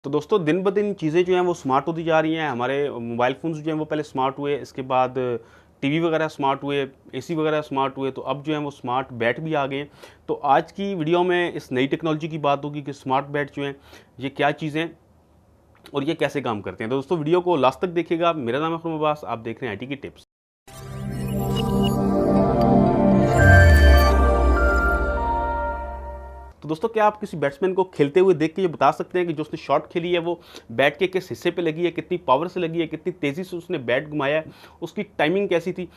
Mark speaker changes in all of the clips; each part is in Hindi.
Speaker 1: तो दोस्तों दिन ब दिन चीज़ें जो हैं वो स्मार्ट होती जा रही हैं। हमारे मोबाइल फ़ोन्स जो हैं वो पहले स्मार्ट हुए, इसके बाद टीवी वगैरह स्मार्ट हुए, एसी वगैरह स्मार्ट हुए, तो अब जो है वो स्मार्ट बेड भी आ गए हैं। तो आज की वीडियो में इस नई टेक्नोलॉजी की बात होगी कि स्मार्ट बेड जो हैं ये क्या चीज़ें हैं और ये कैसे काम करते हैं। तो दोस्तों वीडियो को लास्ट तक देखिएगा। मेरा नाम है अकरम अब्बास, आप देख रहे हैं आईटी की टिप्स। तो दोस्तों क्या आप किसी बैट्समैन को खेलते हुए देख के ये बता सकते हैं कि जो उसने शॉट खेली है वो बैट के किस हिस्से पे लगी है, कितनी पावर से लगी है, कितनी तेज़ी से उसने बैट घुमाया है, उसकी टाइमिंग कैसी थी?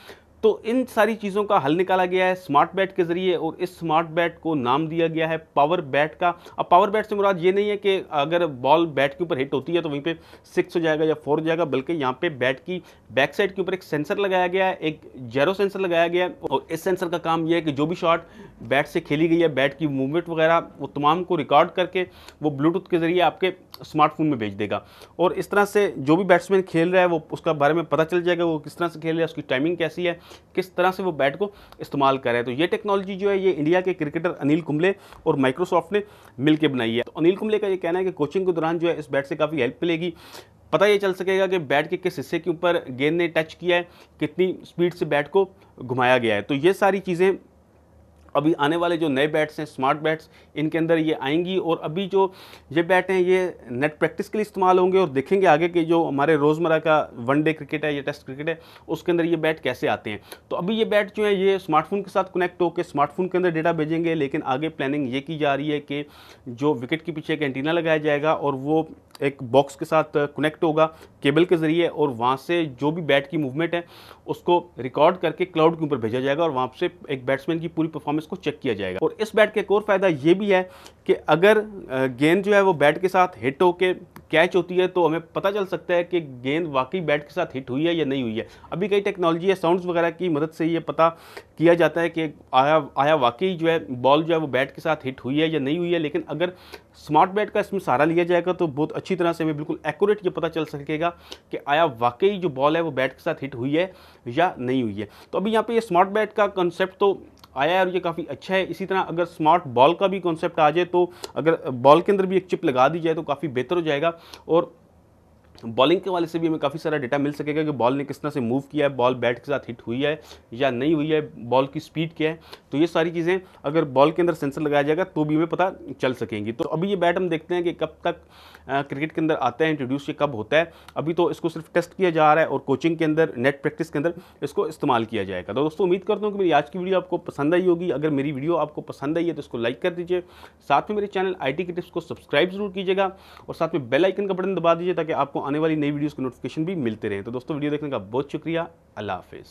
Speaker 1: तो इन सारी चीज़ों का हल निकाला गया है स्मार्ट बैट के ज़रिए और इस स्मार्ट बैट को नाम दिया गया है पावर बैट का। अब पावर बैट से मुराद ये नहीं है कि अगर बॉल बैट के ऊपर हिट होती है तो वहीं पे 6 हो जाएगा या 4 हो जाएगा, बल्कि यहाँ पे बैट की बैक साइड के ऊपर एक सेंसर लगाया गया है, एक जेरो सेंसर लगाया गया है और इस सेंसर का काम यह है कि जो भी शॉट बैट से खेली गई है, बैट की मूवमेंट वगैरह वो तमाम को रिकॉर्ड करके वो ब्लूटूथ के ज़रिए आपके स्मार्टफोन में भेज देगा और इस तरह से जो भी बैट्समैन खेल रहा है वो उसका बारे में पता चल जाएगा, वो किस तरह से खेल रहा है, उसकी टाइमिंग कैसी है, किस तरह से वो बैट को इस्तेमाल कर रहा है। तो ये टेक्नोलॉजी जो है ये इंडिया के क्रिकेटर अनिल कुंबले और माइक्रोसॉफ्ट ने मिलकर बनाई है। तो अनिल कुंबले का ये कहना है कि कोचिंग के दौरान जो है इस बैट से काफ़ी हेल्प मिलेगी। पता ये चल सकेगा कि बैट के किस हिस्से के ऊपर गेंद ने टच किया है, कितनी स्पीड से बैट को घुमाया गया है। तो ये सारी चीज़ें अभी आने वाले जो नए बैट्स हैं स्मार्ट बैट्स, इनके अंदर ये आएंगी और अभी जो ये बैट हैं ये नेट प्रैक्टिस के लिए इस्तेमाल होंगे और देखेंगे आगे कि जो हमारे रोज़मर्रा का वनडे क्रिकेट है या टेस्ट क्रिकेट है उसके अंदर ये बैट कैसे आते हैं। तो अभी ये बैट जो है ये स्मार्टफोन के साथ कनेक्ट होकर स्मार्टफोन के अंदर डेटा भेजेंगे, लेकिन आगे प्लानिंग ये की जा रही है कि जो विकेट के पीछे एक एंटीना लगाया जाएगा और वो एक बॉक्स के साथ कनेक्ट होगा केबल के ज़रिए और वहाँ से जो भी बैट की मूवमेंट है उसको रिकॉर्ड करके क्लाउड के ऊपर भेजा जाएगा और वहाँ से एक बैट्समैन की पूरी परफॉर्मेंस को चेक किया जाएगा। और इस बैट का एक और फ़ायदा ये भी है कि अगर गेंद जो है वो बैट के साथ हिट होके कैच होती है तो हमें पता चल सकता है कि गेंद वाकई बैट के साथ हिट हुई है या नहीं हुई है। अभी कई टेक्नोलॉजी है, साउंड्स वगैरह की मदद से ये पता किया जाता है कि आया वाकई जो है बॉल जो है वो बैट के साथ हिट हुई है या नहीं हुई है। लेकिन अगर स्मार्ट बैट का इसमें सहारा लिया जाएगा तो बहुत अच्छी तरह से हमें बिल्कुल एक्यूरेट ये पता चल सकेगा कि आया वाकई जो बॉल है वो बैट के साथ हिट हुई है या नहीं हुई है। तो अभी यहाँ पे ये स्मार्ट बैट का कॉन्सेप्ट तो आया है और ये काफ़ी अच्छा है। इसी तरह अगर स्मार्ट बॉल का भी कॉन्सेप्ट आ जाए तो अगर बॉल के अंदर भी एक चिप लगा दी जाए तो काफ़ी बेहतर हो जाएगा और बॉलिंग के वाले से भी हमें काफ़ी सारा डेटा मिल सकेगा कि बॉल ने किस तरह से मूव किया है, बॉल बैट के साथ हिट हुई है या नहीं हुई है, बॉल की स्पीड क्या है। तो ये सारी चीज़ें अगर बॉल के अंदर सेंसर लगाया जाएगा तो भी हमें पता चल सकेंगी। तो अभी ये बैट हम देखते हैं कि कब तक क्रिकेट के अंदर आता है, इंट्रोड्यूस ये कब होता है। अभी तो इसको सिर्फ टेस्ट किया जा रहा है और कोचिंग के अंदर नेट प्रैक्टिस के अंदर इसको इस्तेमाल किया जाएगा। तो दोस्तों उम्मीद करता हूँ कि मेरी आज की वीडियो आपको पसंद आई होगी। अगर मेरी वीडियो आपको पसंद आई है तो इसको लाइक कर दीजिए, साथ में मेरे चैनल आईटी की टिप्स को सब्सक्राइब जरूर कीजिएगा और साथ में बेल आइकन का बटन दबा दीजिए ताकि आपको आने वाली नई वीडियोस के नोटिफिकेशन भी मिलते रहें। तो दोस्तों वीडियो देखने का बहुत शुक्रिया। अल्लाह हाफिज़।